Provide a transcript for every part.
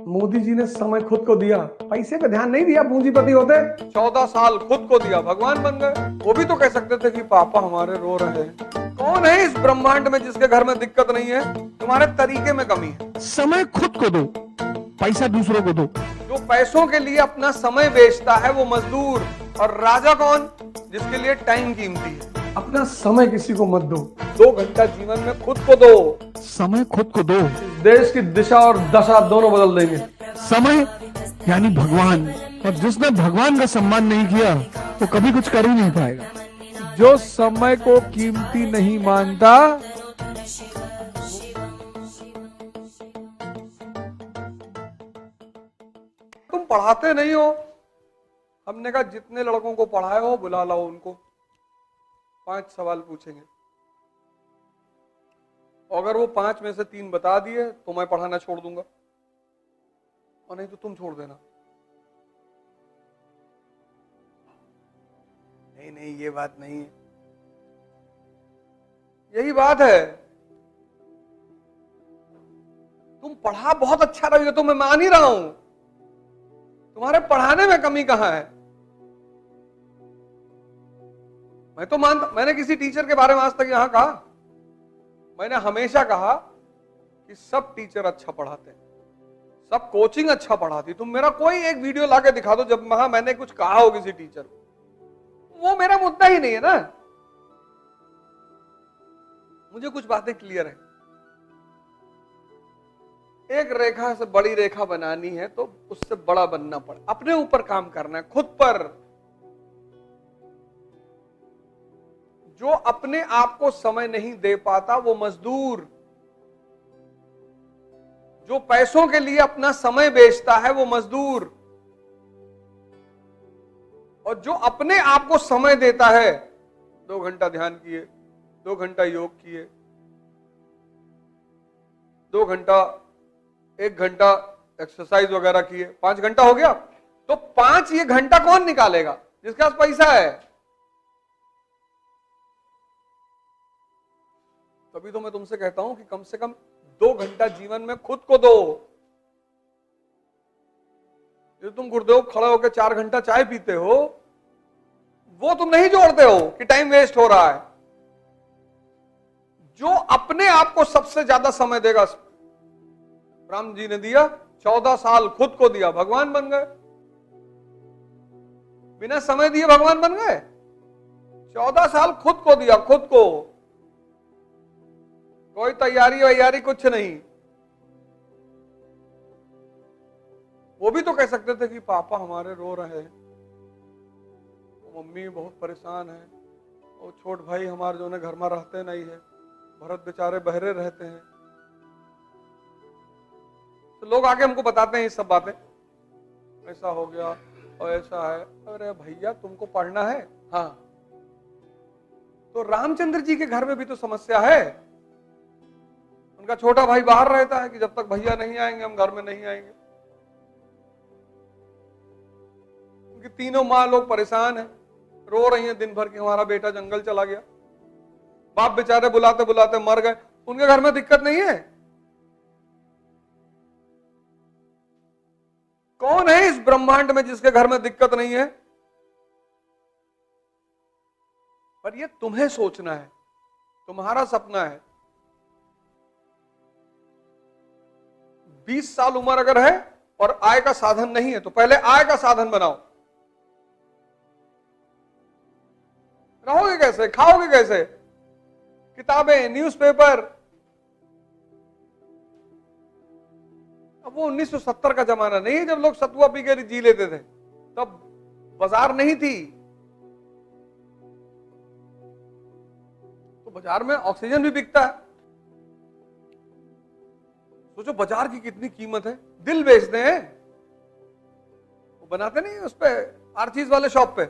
मोदी जी ने समय खुद को दिया, पैसे पे ध्यान नहीं दिया, पूंजीपति होते 14 साल खुद को दिया, भगवान बन गए। वो भी तो कह सकते थे कि पापा हमारे रो रहे हैं। कौन है इस ब्रह्मांड में जिसके घर में दिक्कत नहीं है? तुम्हारे तरीके में कमी है। समय खुद को दो, पैसा दूसरों को दो। जो पैसों के लिए अपना समय बेचता है वो मजदूर, और राजा कौन? जिसके लिए टाइम कीमती है। अपना समय किसी को मत दो, 2 घंटा जीवन में खुद को दो। समय खुद को दो। देश की दिशा और दशा दोनों बदल देंगे। समय यानी भगवान, और जिसने भगवान का सम्मान नहीं किया वो कभी कुछ कर ही नहीं पाएगा। जो समय को कीमती नहीं मानता, तुम पढ़ाते नहीं हो। हमने कहा जितने लड़कों को पढ़ाए हो बुला लाओ, उनको 5 सवाल पूछेंगे। अगर वो 5 में से 3 बता दिए तो मैं पढ़ाना छोड़ दूंगा, और नहीं तो तुम छोड़ देना। नहीं नहीं, ये बात नहीं है, यही बात है। तुम पढ़ा बहुत अच्छा रही हो तो मैं मान ही रहा हूं, तुम्हारे पढ़ाने में कमी कहां है? मैं तो मानता, मैंने किसी टीचर के बारे में आज तक यहां कहा, मैंने हमेशा कहा कि सब टीचर अच्छा पढ़ाते हैं, सब कोचिंग अच्छा पढ़ाती। तुम मेरा कोई एक वीडियो लाके दिखा दो जब वहां मैंने कुछ कहा हो किसी टीचर को, वो मेरा मुद्दा ही नहीं है ना। मुझे कुछ बातें क्लियर है। एक रेखा से बड़ी रेखा बनानी है तो उससे बड़ा बनना पड़े, अपने ऊपर काम करना है, खुद पर। जो अपने आप को समय नहीं दे पाता वो मजदूर, जो पैसों के लिए अपना समय बेचता है वो मजदूर, और जो अपने आप को समय देता है, 2 घंटा ध्यान किए, 2 घंटा योग किए, 2 घंटा 1 घंटा एक्सरसाइज वगैरह किए, 5 घंटा हो गया। तो 5 ये घंटा कौन निकालेगा? जिसके पास पैसा है। तभी तो मैं तुमसे कहता हूं कि कम से कम 2 घंटा जीवन में खुद को दो। जो तुम गुरुदेव खड़े होकर 4 घंटा चाय पीते हो, वो तुम नहीं जोड़ते हो कि टाइम वेस्ट हो रहा है। जो अपने आप को सबसे ज्यादा समय देगा, राम जी ने दिया 14 साल खुद को दिया, भगवान बन गए। बिना समय दिए भगवान बन गए? 14 साल खुद को दिया, खुद को। कोई तैयारी वैयारी कुछ नहीं। वो भी तो कह सकते थे कि पापा हमारे रो रहे हैं, मम्मी बहुत परेशान है, और छोट भाई हमारे जो है घर में रहते नहीं है, भरत बेचारे बहरे रहते हैं। तो लोग आके हमको बताते हैं ये सब बातें, ऐसा हो गया और ऐसा है। अरे भैया तुमको पढ़ना है, हाँ, तो रामचंद्र जी के घर में भी तो समस्या है। उनका छोटा भाई बाहर रहता है कि जब तक भैया नहीं आएंगे हम घर में नहीं आएंगे। उनकी तीनों माँ लोग परेशान हैं, रो रही हैं दिन भर कि हमारा बेटा जंगल चला गया। बाप बेचारे बुलाते बुलाते मर गए। उनके घर में दिक्कत नहीं है। कौन है इस ब्रह्मांड में जिसके घर में दिक्कत नहीं है? पर ये तुम्हें सोचना है, तुम्हारा सपना है। 20 साल उम्र अगर है और आय का साधन नहीं है तो पहले आय का साधन बनाओ। रहोगे कैसे, खाओगे कैसे? किताबें, न्यूज़पेपर। अब वो 1970 का जमाना नहीं है जब लोग सतुआ पी के जी लेते थे, तब बाजार नहीं थी। तो बाजार में ऑक्सीजन भी बिकता है। सोचो बाजार की कितनी कीमत है। दिल बेचते हैं, वो बनाते नहीं उस पे, आर्चीज वाले शॉप पे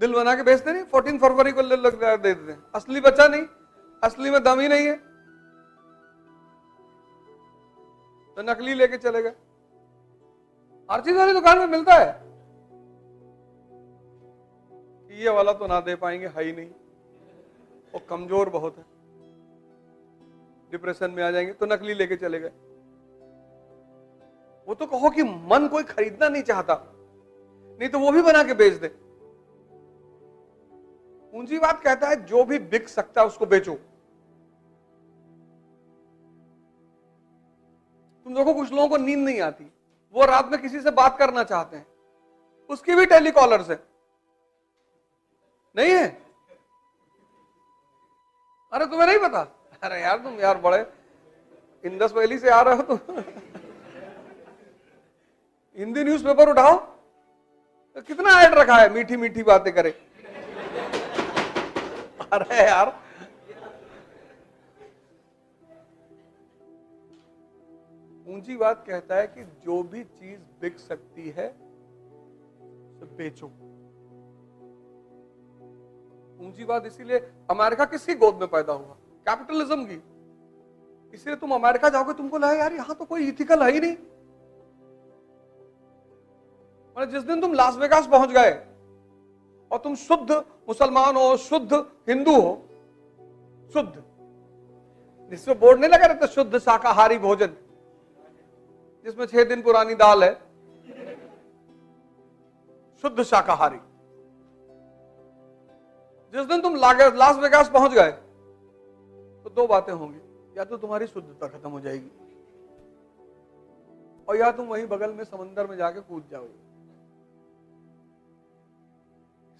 दिल बना के बेचते नहीं, 14 फरवरी को दे देते हैं। असली बचा नहीं, असली में दम ही नहीं है, तो नकली लेके चले गए। आर्चीज वाली दुकान में मिलता है, ये वाला तो ना दे पाएंगे, है ही नहीं, वो कमजोर बहुत है, डिप्रेशन में आ जाएंगे, तो नकली लेके चले गए। वो तो कहो कि मन कोई खरीदना नहीं चाहता, नहीं तो वो भी बना के बेच दे। पूंजीवाद कहता है जो भी बिक सकता है उसको बेचो। तुम देखो कुछ लोगों को नींद नहीं आती, वो रात में किसी से बात करना चाहते हैं, उसकी भी टेलीकॉलर से नहीं है। अरे तुम्हें नहीं पता? अरे यार तुम यार बड़े इंडस वैली से आ रहे हो तुम। हिंदी न्यूज़पेपर उठाओ, तो कितना ऐड रखा है, मीठी मीठी बातें करे। अरे यार पूंजीवाद कहता है कि जो भी चीज बिक सकती है उसे बेचो। पूंजीवाद इसीलिए अमेरिका किसकी गोद में पैदा हुआ? कैपिटलिज्म की। इसलिए तुम अमेरिका जाओगे तुमको लगा यार यहां तो कोई इथिकल है ही नहीं। मतलब जिस दिन तुम लास वेगास पहुंच गए और तुम शुद्ध मुसलमान हो, शुद्ध हिंदू हो, शुद्ध, जिसमें बोर्ड नहीं लगा रहता शुद्ध शाकाहारी भोजन, जिसमें 6 दिन पुरानी दाल है, शुद्ध शाकाहारी। जिस दिन तुम लास वेगास पहुंच गए तो 2 बातें होंगी, या तो तुम्हारी शुद्धता खत्म हो जाएगी और या तुम वहीं बगल में समंदर में जाके कूद जाओगे।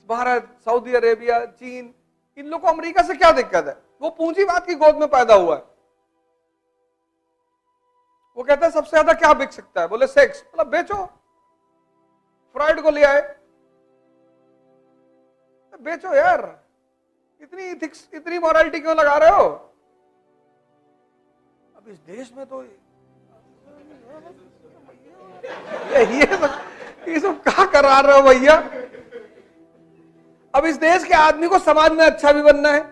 भारत, सऊदी अरेबिया, चीन, इन लोगों को अमेरिका से क्या दिक्कत है? वो पूंजीवाद की गोद में पैदा हुआ है। वो कहता है सबसे ज्यादा क्या बिक सकता है? बोले सेक्स। मतलब बेचो। फ्राइड को ले आए, बेचो यार। इतनी इथिक्स, इतनी मॉरलिटी क्यों लगा रहे हो? अब इस देश में तो ये सब कहां करा रहे हो भैया? अब इस देश के आदमी को समाज में अच्छा भी बनना है।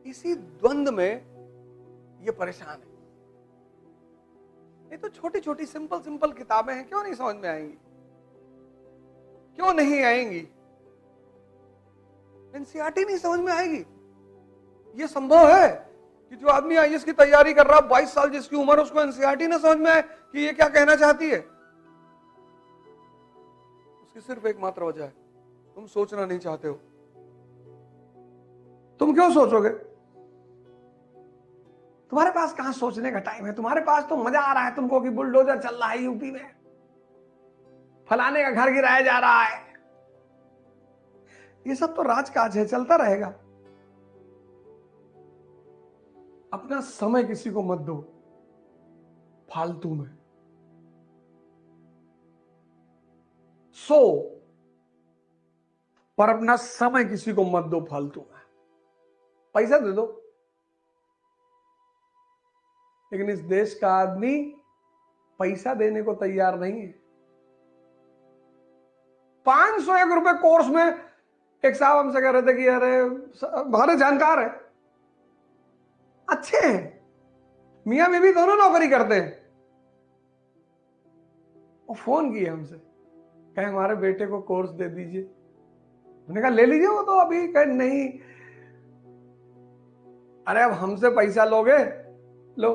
इसी द्वंद में ये परेशान है। ये तो छोटी छोटी सिंपल सिंपल किताबें हैं, क्यों नहीं समझ में आएंगी? क्यों नहीं आएंगी? एनसीईआरटी नहीं समझ में आएगी? ये संभव है कि जो आदमी आईएएस की तैयारी कर रहा, 22 साल जिसकी उम्र है, उसको एनसीईआरटी ना समझ में आए कि ये क्या कहना चाहती है? उसकी सिर्फ एकमात्र वजह है, तुम सोचना नहीं चाहते हो। तुम क्यों सोचोगे? तुम्हारे पास कहां सोचने का टाइम है? तुम्हारे पास तो मजा आ रहा है तुमको कि बुलडोजर चल रहा है यूपी में, फलाने का घर गिराया जा रहा है। ये सब तो राजकाज है, चलता रहेगा। अपना समय किसी को मत दो फालतू में। सो पर अपना समय किसी को मत दो फालतू में। पैसा दे दो, लेकिन इस देश का आदमी पैसा देने को तैयार नहीं है। 501 रुपए कोर्स में एक साहब हमसे कह रहे थे कि अरे हमारे जानकार है, अच्छे हैं, मियां बीवी दोनों नौकरी करते हैं। वो फोन किए हमसे, कहे हमारे बेटे को कोर्स दे दीजिए। मैंने कहा ले लीजिए, वो तो अभी कहे नहीं। अरे अब हमसे पैसा लोगे, लो।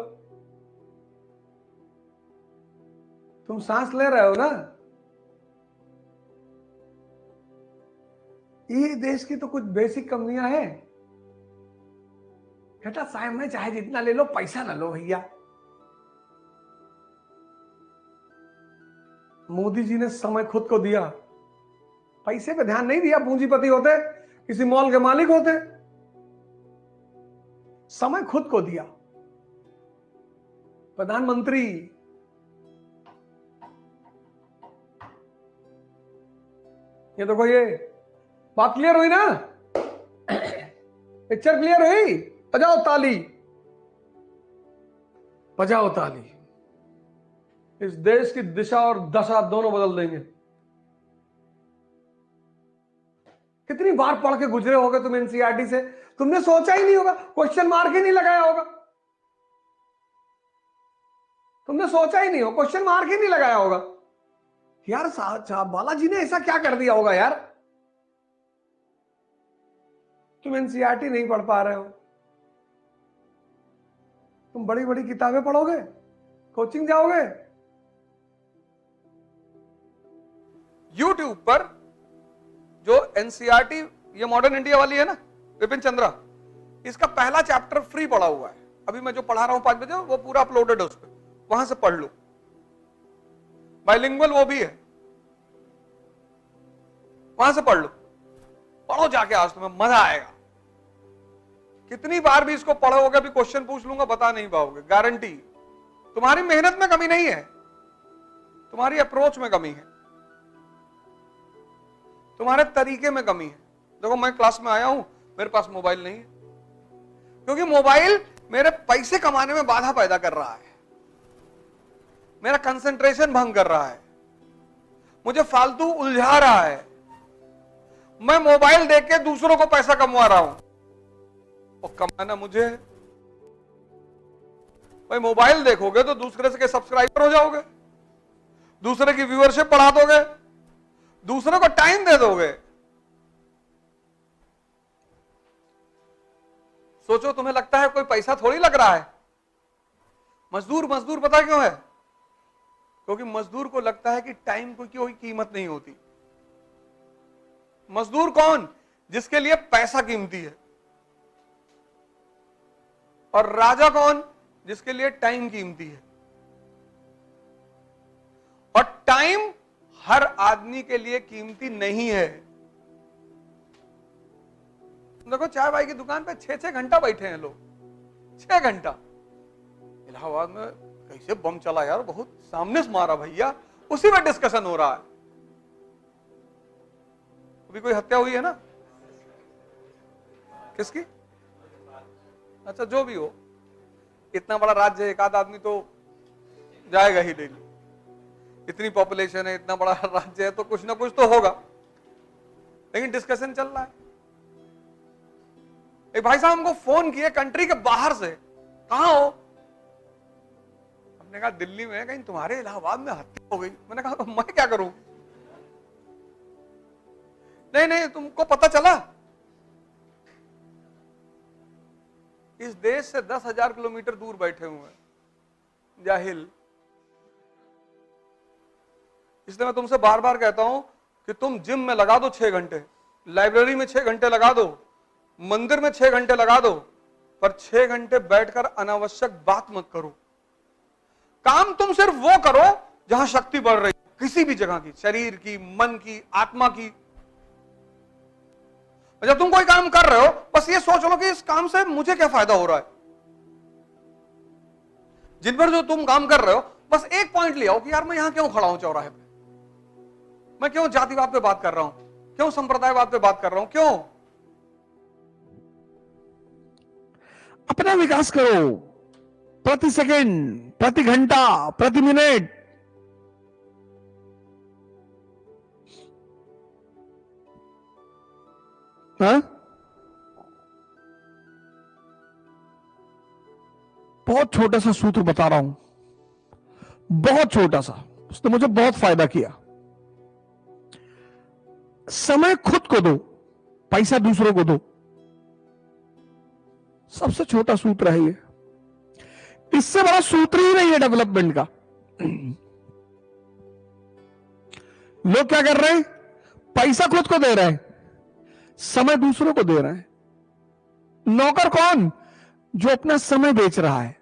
तुम सांस ले रहे हो ना? ये देश की तो कुछ बेसिक कमियां हैं। कहता साहब मैं चाहे जितना ले लो, पैसा ना लो भैया। मोदी जी ने समय खुद को दिया, पैसे पे ध्यान नहीं दिया। पूंजीपति होते, किसी मॉल के मालिक होते। समय खुद को दिया। प्रधानमंत्री, ये देखो, ये बात क्लियर हुई ना? पिक्चर क्लियर हुई? बजाओ ताली, बजाओ ताली। इस देश की दिशा और दशा दोनों बदल देंगे। कितनी बार पढ़ के गुजरे होगे तुम एनसीईआरटी से? तुमने सोचा ही नहीं होगा, क्वेश्चन मार्क ही नहीं लगाया होगा। तुमने सोचा ही नहीं हो, क्वेश्चन मार्क ही नहीं लगाया होगा यार। साहब बालाजी ने ऐसा क्या कर दिया होगा यार? तुम एनसीईआरटी नहीं पढ़ पा रहे हो, तुम बड़ी बड़ी किताबें पढ़ोगे, कोचिंग जाओगे। YouTube पर जो एनसीईआरटी, ये मॉडर्न इंडिया वाली है ना, विपिन चंद्रा, इसका पहला चैप्टर फ्री पढ़ा हुआ है। अभी मैं जो पढ़ा रहा हूं 5 बजे, वो पूरा अपलोडेड है उस पर, वहां से पढ़ लो। बाइलिंगुअल वो भी है, वहां से पढ़ लो, पढ़ो जाके, आज तुम्हें मजा आएगा। कितनी बार भी इसको पढ़ोगे, अभी क्वेश्चन पूछ लूंगा बता नहीं पाओगे, गारंटी। तुम्हारी मेहनत में कमी नहीं है, तुम्हारी अप्रोच में कमी है, तुम्हारे तरीके में कमी है। देखो मैं क्लास में आया हूं, मेरे पास मोबाइल नहीं है, क्योंकि मोबाइल मेरे पैसे कमाने में बाधा पैदा कर रहा है, मेरा कंसंट्रेशन भंग कर रहा है, मुझे फालतू उलझा रहा है। मैं मोबाइल देख के दूसरों को पैसा कमवा रहा हूं, और कमाना मुझे है। भाई मोबाइल देखोगे तो दूसरे से के सब्सक्राइबर हो जाओगे, दूसरे की व्यूअरशिप बढ़ा दोगे, दूसरे को टाइम दे दोगे। सोचो, तुम्हें लगता है कोई पैसा थोड़ी लग रहा है। मजदूर मजदूर पता क्यों है? क्योंकि मजदूर को लगता है कि टाइम को कोई कीमत नहीं होती। मजदूर कौन? जिसके लिए पैसा कीमती है। और राजा कौन? जिसके लिए टाइम कीमती है। और टाइम हर आदमी के लिए कीमती नहीं है। देखो चाय भाई की दुकान पे 6-6 घंटा बैठे हैं लोग, 6 घंटा। इलाहाबाद में कैसे बम चला यार, बहुत सामने से मारा भैया, उसी में डिस्कशन हो रहा है। अभी कोई हत्या हुई है ना, किसकी? अच्छा जो भी हो, इतना बड़ा राज्य है, एक आध आदमी तो जाएगा ही डेली। इतनी पॉपुलेशन है, इतना बड़ा राज्य है, तो कुछ ना कुछ तो होगा। लेकिन डिस्कशन चल रहा है। एक भाई साहब हमको फोन किए कंट्री के बाहर से, कहां हो? हमने कहा दिल्ली में। कहीं तुम्हारे इलाहाबाद में हत्या हो गई। मैंने कहा मैं क्या करूं? नहीं नहीं, तुमको पता चला? इस देश से 10,000 किलोमीटर दूर बैठे हुए हैं जाहिल। इसलिए मैं तुमसे बार बार कहता हूं कि तुम जिम में लगा दो 6 घंटे, लाइब्रेरी में 6 घंटे लगा दो, मंदिर में 6 घंटे लगा दो, पर 6 घंटे बैठकर अनावश्यक बात मत करो। काम तुम सिर्फ वो करो जहां शक्ति बढ़ रही, किसी भी जगह की, शरीर की, मन की, आत्मा की। जब तुम कोई काम कर रहे हो, बस ये सोच लो कि इस काम से मुझे क्या फायदा हो रहा है। जिन पर जो तुम काम कर रहे हो, बस एक पॉइंट ले आओ कि यार मैं यहां क्यों खड़ा हूं चौराहे पे, मैं क्यों जातिवाद पे बात कर रहा हूं, क्यों संप्रदायवाद पे बात कर रहा हूं, क्यों? अपना विकास करो, प्रति सेकंड, प्रति घंटा, प्रति मिनट। हाँ? बहुत छोटा सा सूत्र बता रहा हूं, बहुत छोटा सा, उसने मुझे बहुत फायदा किया। समय खुद को दो, पैसा दूसरों को दो। सबसे छोटा सूत्र है ये। इससे बड़ा सूत्र ही नहीं है डेवलपमेंट का। लोग क्या कर रहे हैं? पैसा खुद को दे रहे हैं, समय दूसरों को दे रहे हैं। नौकर कौन? जो अपना समय बेच रहा है।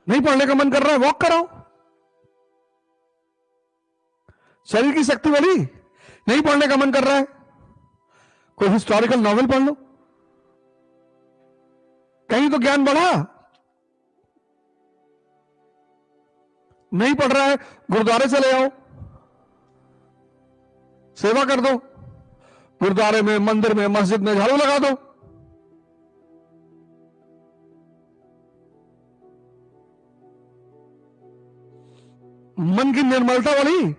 नहीं पढ़ने का मन कर रहा है, वॉक कराओ। शरीर की शक्ति वाली। नहीं पढ़ने का मन कर रहा है, कोई हिस्टोरिकल नॉवेल पढ़ लो, कहीं तो ज्ञान बढ़ा। नहीं पढ़ रहा है, गुरुद्वारे चले आओ, सेवा कर दो, गुरुद्वारे में, मंदिर में, मस्जिद में झाड़ू लगा दो। मन की निर्मलता वाली।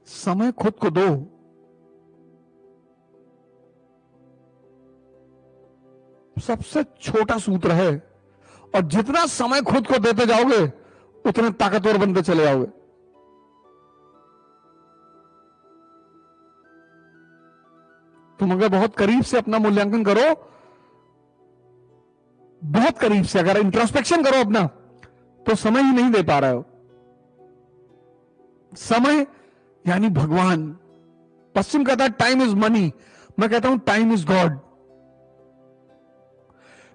समय खुद को दो। सबसे छोटा सूत्र है, और जितना समय खुद को देते जाओगे उतने ताकतवर बनते चले जाओगे। तुम अगर बहुत करीब से अपना मूल्यांकन करो, बहुत करीब से अगर इंट्रोस्पेक्शन करो अपना, तो समय ही नहीं दे पा रहे हो। समय यानी भगवान। पश्चिम कहता है टाइम इज मनी, मैं कहता हूं टाइम इज गॉड।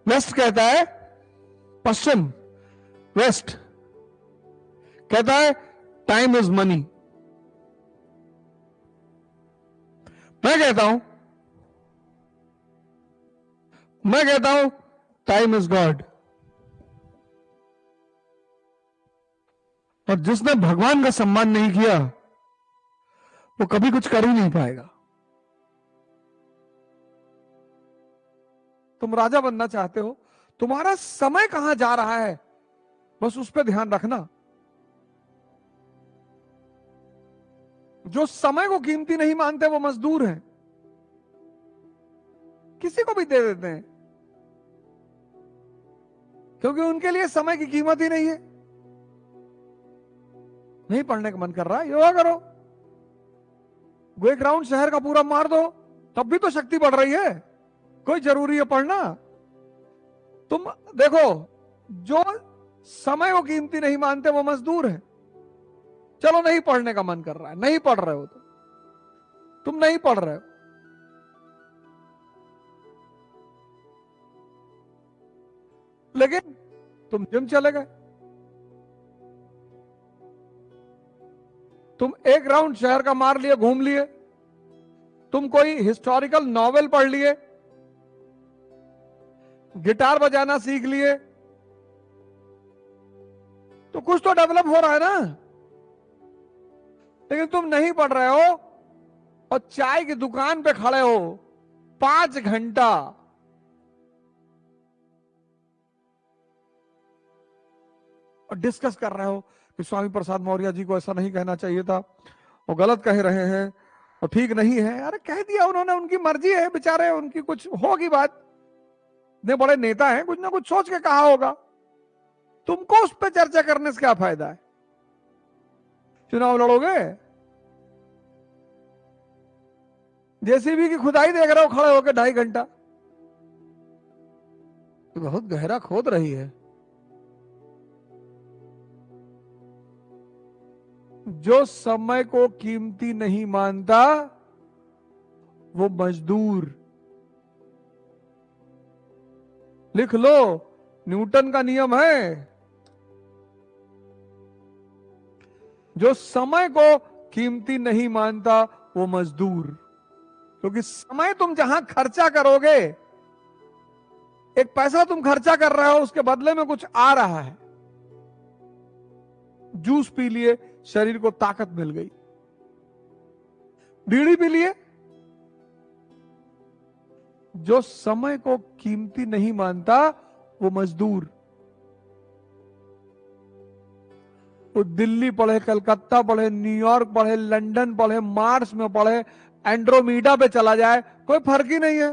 वेस्ट कहता है, पश्चिम वेस्ट कहता है टाइम इज मनी, मैं कहता हूं टाइम इज गॉड। और जिसने भगवान का सम्मान नहीं किया वो कभी कुछ कर ही नहीं पाएगा। तुम राजा बनना चाहते हो, तुम्हारा समय कहां जा रहा है, बस उस पर ध्यान रखना। जो समय को कीमती नहीं मानते वो मजदूर हैं, किसी को भी दे देते हैं, क्योंकि उनके लिए समय की कीमत ही नहीं है। नहीं पढ़ने का मन कर रहा, योगा करो, वो एक राउंड शहर का पूरा मार दो, तब भी तो शक्ति बढ़ रही है। कोई जरूरी है पढ़ना? तुम देखो, जो समय को कीमती नहीं मानते वो मजदूर हैं। चलो नहीं पढ़ने का मन कर रहा है, नहीं पढ़ रहे हो, तुम नहीं पढ़ रहे हो, लेकिन तुम जिम चले गए, तुम एक राउंड शहर का मार लिए, घूम लिए, तुम कोई हिस्टोरिकल नॉवेल पढ़ लिए, गिटार बजाना सीख लिए, तो कुछ तो डेवलप हो रहा है ना। लेकिन तुम नहीं पढ़ रहे हो और चाय की दुकान पे खड़े हो 5 घंटा, और डिस्कस कर रहे हो कि स्वामी प्रसाद मौर्य जी को ऐसा नहीं कहना चाहिए था, वो गलत कह रहे हैं और ठीक नहीं है। अरे कह दिया उन्होंने, उनकी मर्जी है बेचारे, उनकी कुछ होगी बात, इतने बड़े नेता हैं, कुछ ना कुछ सोच के कहा होगा। तुमको उस पर चर्चा करने से क्या फायदा है? चुनाव लड़ोगे, जेसीबी की खुदाई देख रहे हो खड़े होकर 2.5 घंटा, बहुत गहरा खोद रही है। जो समय को कीमती नहीं मानता वो मजदूर। लिख लो, न्यूटन का नियम है, जो समय को कीमती नहीं मानता वो मजदूर। क्योंकि समय तुम जहां खर्चा करोगे, एक पैसा तुम खर्चा कर रहे हो, उसके बदले में कुछ आ रहा है। जूस पी लिए, शरीर को ताकत मिल गई, बीड़ी पी लिए। जो समय को कीमती नहीं मानता वो मजदूर। वो दिल्ली पढ़े, कलकत्ता पढ़े, न्यूयॉर्क पढ़े, लंदन पढ़े, मार्स में पढ़े, एंड्रोमीडा पे चला जाए, कोई फर्क ही नहीं है।